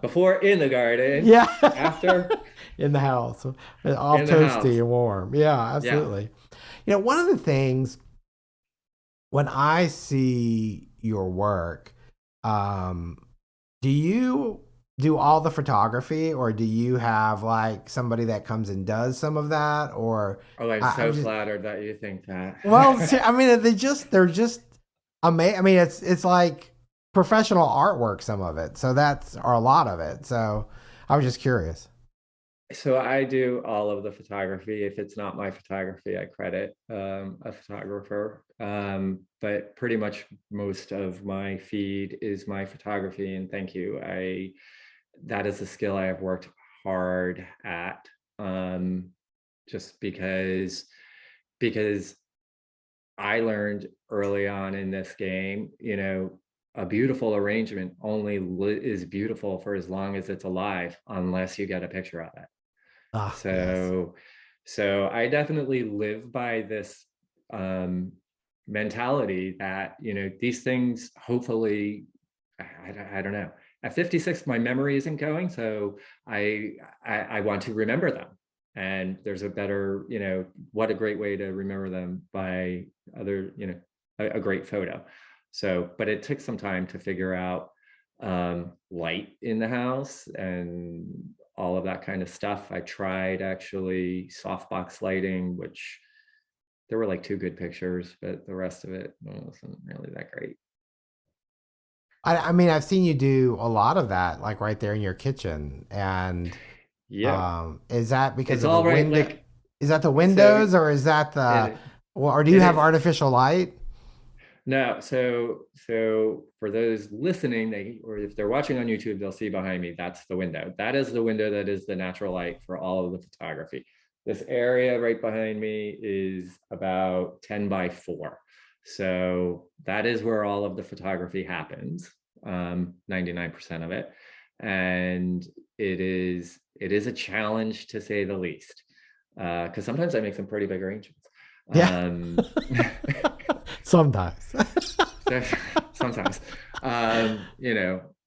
Before in the garden, yeah, after in the house, off in the toasty house. and warm. Yeah, Yeah. absolutely. One of the things when I see your work, um, do you do all the photography, or do you have like somebody that comes and does some of that? Or Oh, I'm I'm so just, flattered that you think well, that. I mean, they're just amazing. I mean, it's like professional artwork, some of it. So that's, or a lot of it. So I was just curious. So I do all of the photography. If it's not my photography, I credit a photographer. But pretty much most of my feed is my photography, and thank you. I That is a skill I have worked hard at. Um, just because I learned early on in this game, a beautiful arrangement only is beautiful for as long as it's alive, unless you get a picture of it. Ah, yes. So, so I definitely live by this um, mentality that, these things hopefully, I don't know. At 56, my memory isn't going, so I want to remember them. And there's a better, what a great way to remember them by other, a great photo. So, but it took some time to figure out light in the house and all of that kind of stuff. I tried actually softbox lighting, which there were like two good pictures, but the rest of it wasn't really that great. I mean, I've seen you do a lot of that, like right there in your kitchen. And Yeah, is that because it's of the all right. window? Like, Is that the so windows, or is that the, it or do you it have is. artificial light? No, so for those listening, or if they're watching on YouTube, they'll see behind me, that's the window. That is the window that is the natural light for all of the photography. This area right behind me is about 10 by 4. So that is where all of the photography happens, 99% of it. And it is a challenge, to say the least. Because sometimes I make some pretty big arrangements. Yeah. Um, Sometimes. So sometimes,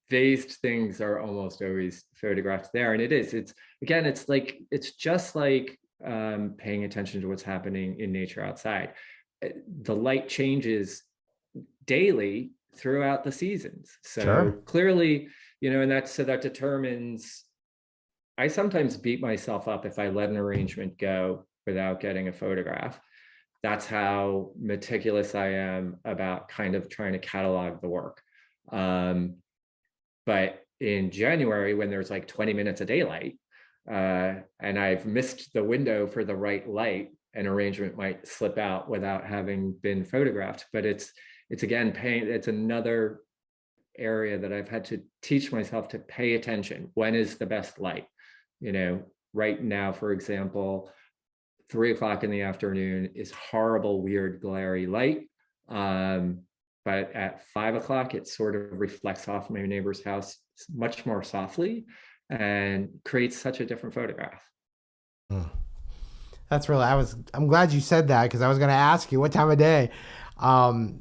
phased things are almost always photographed there. And it's again, it's just like paying attention to what's happening in nature outside. The light changes daily throughout the seasons. Sure. So clearly, and that determines. I sometimes beat myself up if I let an arrangement go without getting a photograph. That's how meticulous I am about kind of trying to catalog the work. Um, but in January, when there's like 20 minutes of daylight, and I've missed the window for the right light, an arrangement might slip out without having been photographed. But it's again paying. It's another area that I've had to teach myself to pay attention. When is the best light? Right now, for example, 3 o'clock in the afternoon is horrible, weird, glary light. Um, but at 5 o'clock, it sort of reflects off my neighbor's house much more softly and creates such a different photograph. Hmm. That's really, I'm glad you said that, because I was going to ask you what time of day.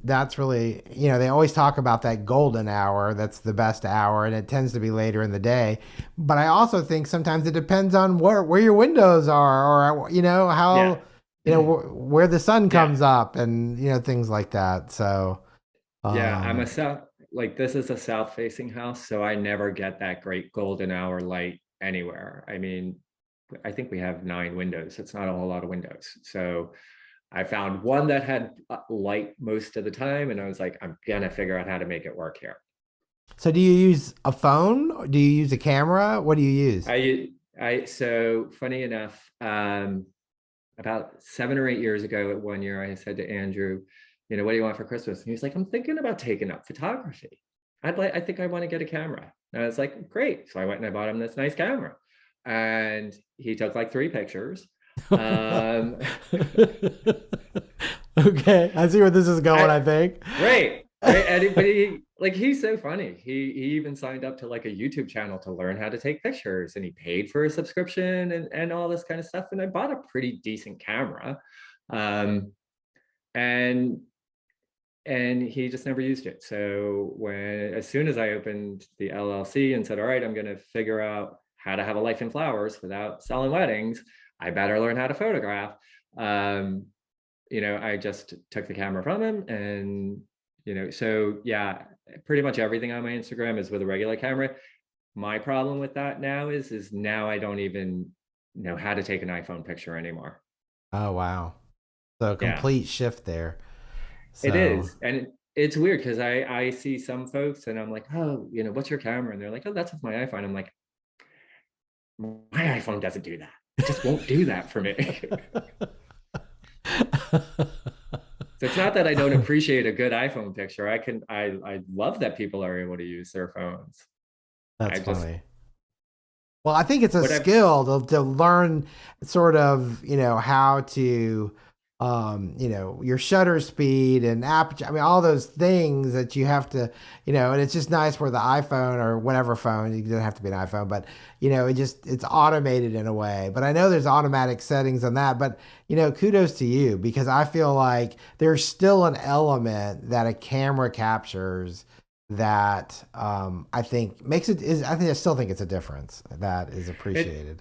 That's really, they always talk about that golden hour. That's the best hour, and it tends to be later in the day. But I also think sometimes it depends on where your windows are, or, Yeah. how, where the sun Yeah. comes up, and, things like that. So, Yeah. I'm a um, south, like this is a south facing house, so I never get that great golden hour light anywhere. I mean, I think we have 9 windows. It's not a whole lot of windows. So I found one that had light most of the time, and I was like, I'm gonna figure out how to make it work here. so do you use a phone? Do you use a camera? What do you use? So funny enough, about 7 or 8 years ago, one year, I said to Andrew, what do you want for Christmas? And he was like, I'm thinking about taking up photography. I think I want to get a camera. And I was like, great. So I went and I bought him this nice camera, and he took like 3 pictures. Um, Okay, I see where this is going, I, I think. Right, right. But he's so funny. He even signed up to like a YouTube channel to learn how to take pictures, and he paid for a subscription and all this kind of stuff. And I bought a pretty decent camera, um, and and he just never used it. So as soon as I opened the LLC and said, all right, I'm going to figure out how to have a life in flowers without selling weddings, I better learn how to photograph. Um, I just took the camera from him, and so yeah, pretty much everything on my Instagram is with a regular camera. My problem with that now is now I don't even know how to take an iPhone picture anymore. Oh wow. So Yeah, complete shift there. it So is. And it's weird because I see some folks and I'm like, oh, what's your camera? And they're like, oh, that's with my iPhone. I'm like, my iPhone doesn't do that. It just won't do that for me. So it's not that I don't appreciate a good iPhone picture. I love that people are able to use their phones. That's I just funny. Well, I think it's a what I skill to learn sort of, how to, your shutter speed and aperture. I mean, all those things that you have to, and it's just nice where the iPhone or whatever phone, it doesn't have to be an iPhone, but, it's automated in a way. But I know there's automatic settings on that. But, kudos to you because I feel like there's still an element that a camera captures that I think makes it is I think I still think it's a difference that is it appreciated.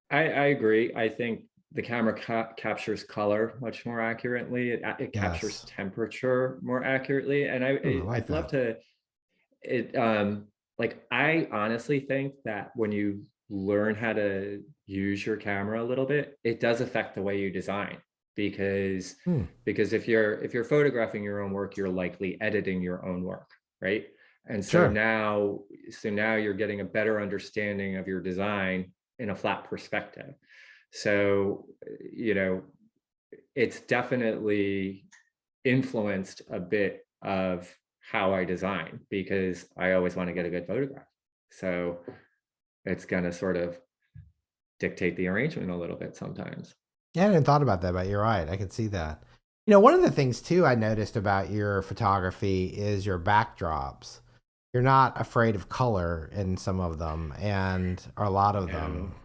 I agree. I think the camera captures color much more accurately. It captures Yes. temperature more accurately, and Ooh, I like I'd love that. to it like I honestly think that when you learn how to use your camera a little bit, it does affect the way you design because Hmm. if you're photographing your own work, you're likely editing your own work, right? And Sure. so now you're getting a better understanding of your design in a flat perspective. So, you know, it's definitely influenced a bit of how I design because I always want to get a good photograph. So it's going to sort of dictate the arrangement a little bit sometimes. Yeah, I hadn't thought about that, but you're right. I can see that. One of the things too I noticed about your photography is your backdrops. You're not afraid of color in some of them, and or a lot of No. them.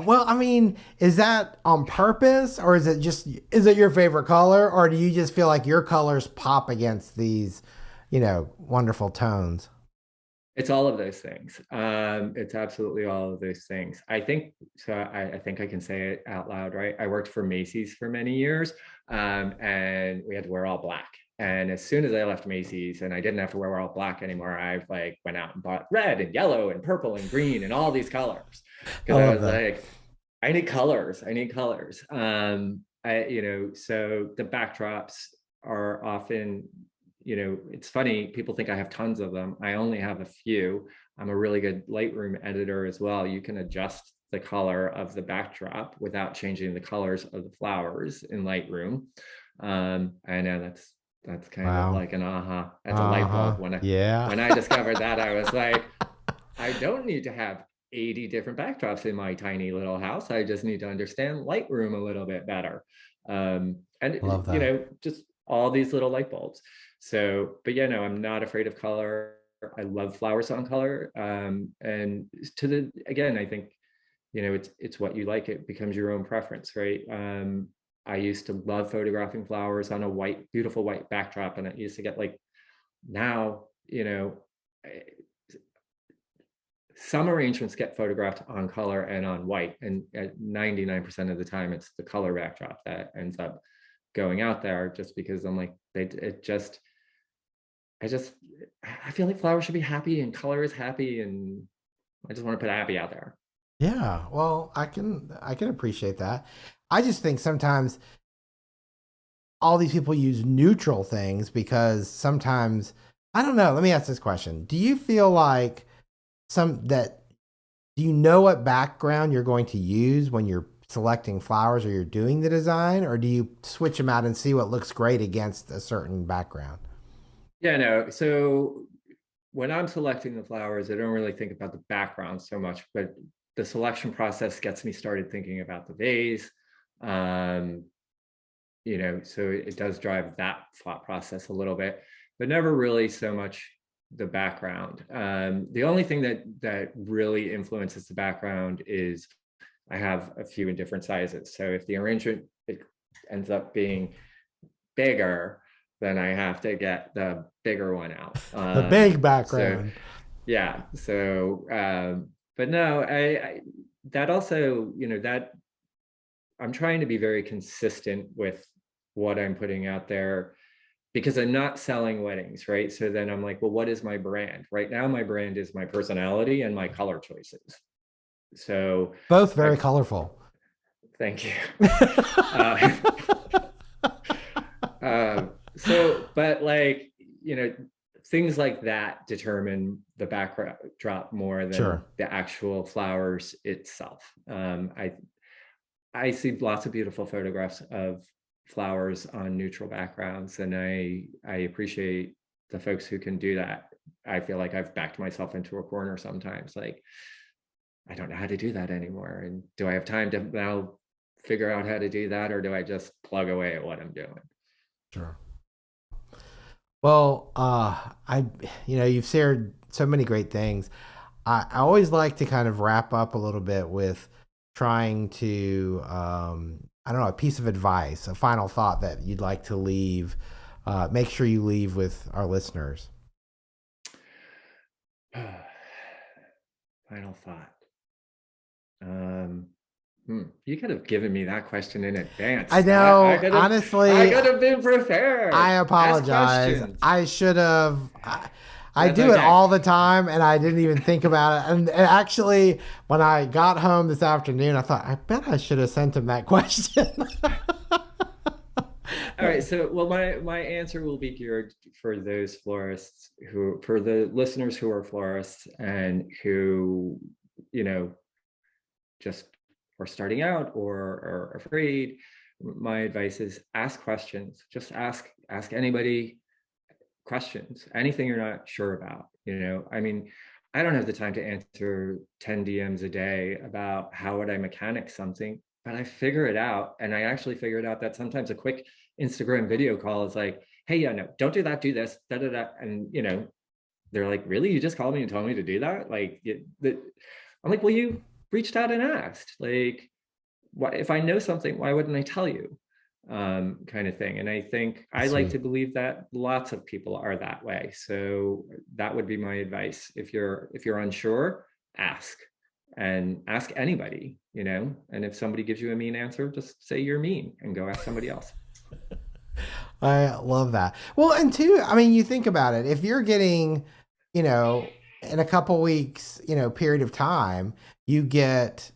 Well, I mean, is that on purpose, or is it your favorite color, or do you just feel like your colors pop against these, wonderful tones? It's all of those things. It's absolutely all of those things. I think so. I think I can say it out loud, right? I worked for Macy's for many years, and we had to wear all black. And as soon as I left Macy's and I didn't have to wear all black anymore, I like went out and bought red and yellow and purple and green and all these colors I because I love was that. like, I need colors. I need colors. So the backdrops are often it's funny. People think I have tons of them. I only have a few. I'm a really good Lightroom editor as well. You can adjust the color of the backdrop without changing the colors of the flowers in Lightroom. I know that's kind of Wow. like an aha. That's a Uh light huh. bulb. Yeah. When I discovered that, I was like, I don't need to have 80 different backdrops in my tiny little house. I just need to understand Lightroom a little bit better. And Love that. just all these little light bulbs. So, but yeah, no, I'm not afraid of color. I love flowers on color. And again, I think, it's what you like. It becomes your own preference, right? I used to love photographing flowers on a beautiful white backdrop. And I used to get like, now, some arrangements get photographed on color and on white, and at 99% of the time it's the color backdrop that ends up going out there, just because I'm like, I just I feel like flowers should be happy and color is happy, and I just want to put happy out there. Yeah. Well, I can appreciate that. I just think sometimes all these people use neutral things because sometimes I don't know. Let me ask this question: do you feel like some that do you know what background you're going to use when you're selecting flowers or you're doing the design, or do you switch them out and see what looks great against a certain background? Yeah, no. So when I'm selecting the flowers, I don't really think about the background so much, but the selection process gets me started thinking about the vase. Um, so it does drive that thought process a little bit, but never really so much the background. The only thing that really influences the background is I have a few in different sizes. So if the arrangement it ends up being bigger, then I have to get the bigger one out. The big So background. yeah, but no, I that also, that I'm trying to be very consistent with what I'm putting out there because I'm not selling weddings, right? So then I'm like, well, what is my brand? Right now, my brand is my personality and my color choices. So Both very I colorful. thank you. Uh, but like, things like that determine the backdrop more than Sure. the actual flowers itself. I see lots of beautiful photographs of flowers on neutral backgrounds, and I appreciate the folks who can do that. I feel like I've backed myself into a corner sometimes. Like, I don't know how to do that anymore. And do I have time to now figure out how to do that, or do I just plug away at what I'm doing? Sure. Well, you've shared so many great things. I always like to kind of wrap up a little bit with trying to, I don't know, a piece of advice, a final thought that you'd like to leave, make sure you leave with our listeners. Final thought. You could have given me that question in I advance. I know, could have, I honestly, could have been prepared. I Ask apologize. questions. I should have. I That's do it okay. all the time, and I didn't even think about it. And actually, when I got home this afternoon, I thought, I bet I should have sent him that question. All right. So, well, my answer will be geared for those florists for the listeners who are florists and who, you know, just are starting out or are afraid. My advice is ask questions. Just ask anybody questions, anything you're not sure about. I mean, I don't have the time to answer 10 DMs a day about how would I mechanic something, but I figure it out. And I actually figured out that sometimes a quick Instagram video call is like, hey, yeah, no, don't do that, do this, da da da. And they're like, really? You just called me and told me to do that? Like, I'm like, well, you reached out and asked. Like, if I know something, why wouldn't I tell you? Kind of thing. And I think I like Sweet. to believe that lots of people are that way. So that would be my advice. If you're unsure, ask, and ask anybody. And if somebody gives you a mean answer, just say you're mean and go ask somebody else. I love that. Well, and two, I mean, you think about it. If you're getting, in a couple weeks, period of time, you get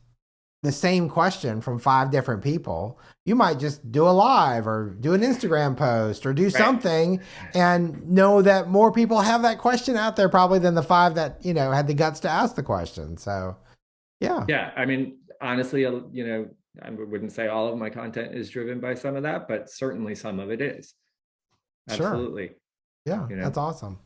the same question from 5 different people, you might just do a live or do an Instagram post or do Right. something and know that more people have that question out there probably than the 5 that, had the guts to ask the question. So, yeah. Yeah. I mean, honestly, I wouldn't say all of my content is driven by some of that, but certainly some of it is. Sure. Absolutely. Yeah, You know, that's awesome.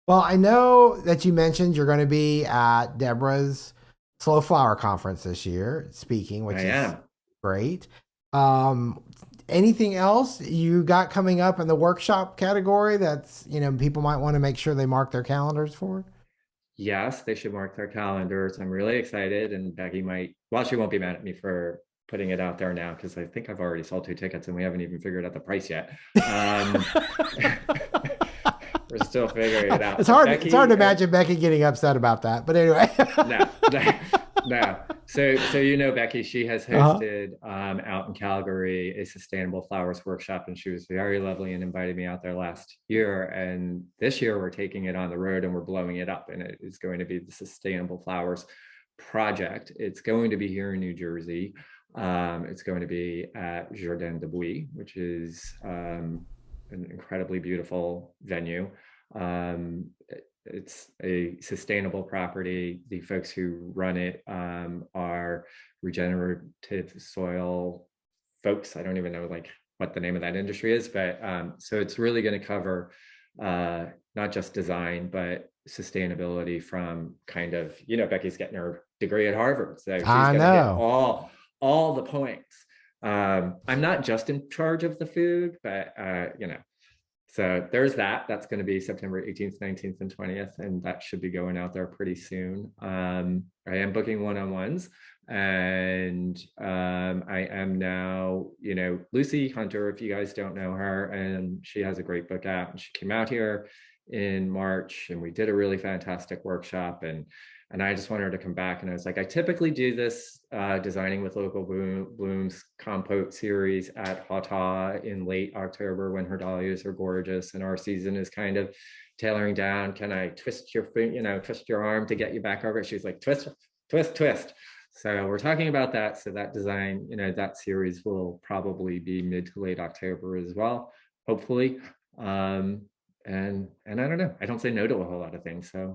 Well, I know that you mentioned you're going to be at Deborah's Slow Flower Conference this year, speaking, I which is am. great. Um, Anything else you got coming up in the workshop category that's, people might want to make sure they mark their calendars for? Yes, they should mark their calendars. I'm really excited. And Becky well, she won't be mad at me for putting it out there now because I think I've already sold 2 tickets and we haven't even figured out the price yet. We're still figuring it out. It's But hard. It's hard to Becky, imagine Becky getting upset about that. But anyway. no, no. So Becky, she has Uh-huh. hosted out in Calgary a sustainable flowers workshop, and she was very lovely and invited me out there last year. And this year we're taking it on the road and we're blowing it up, and it is going to be the Sustainable Flowers Project. It's going to be here in New Jersey. It's going to be at Jardin de Bouy, which is an incredibly beautiful venue. It's a sustainable property. The folks who run it are regenerative soil folks. I don't even know like what the name of that industry is, but so it's really going to cover not just design, but sustainability from kind of, Becky's getting her degree at Harvard, so she's I going to hit know. all the points. I'm not just in charge of the food, but so there's that. That's going to be September 18th, 19th, and 20th, and that should be going out there pretty soon. I am booking one-on-ones, and I am now, Lucy Hunter, if you guys don't know her, and she has a great book out, and she came out here in March, and we did a really fantastic workshop, and And I just wanted her to come back. And I was like, I typically do this Designing with Local Blooms compote series at Hata in late October when her dahlias are gorgeous and our season is kind of tailoring down. Can I twist your twist your arm to get you back over? She's like, twist, twist, twist. So we're talking about that. So that design, that series will probably be mid to late October as well, hopefully. And I don't know. I don't say no to a whole lot of things. So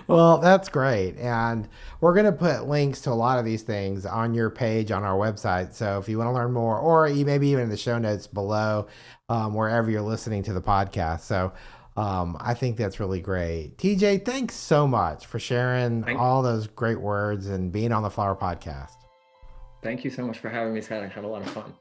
Well, that's great. And we're going to put links to a lot of these things on your page on our website. So if you want to learn more, or you maybe even in the show notes below, wherever you're listening to the podcast. So I think that's really great. TJ, thanks so much for sharing all those great words and being on the Flower Podcast. Thank you so much for having me, Scott. I had a lot of fun.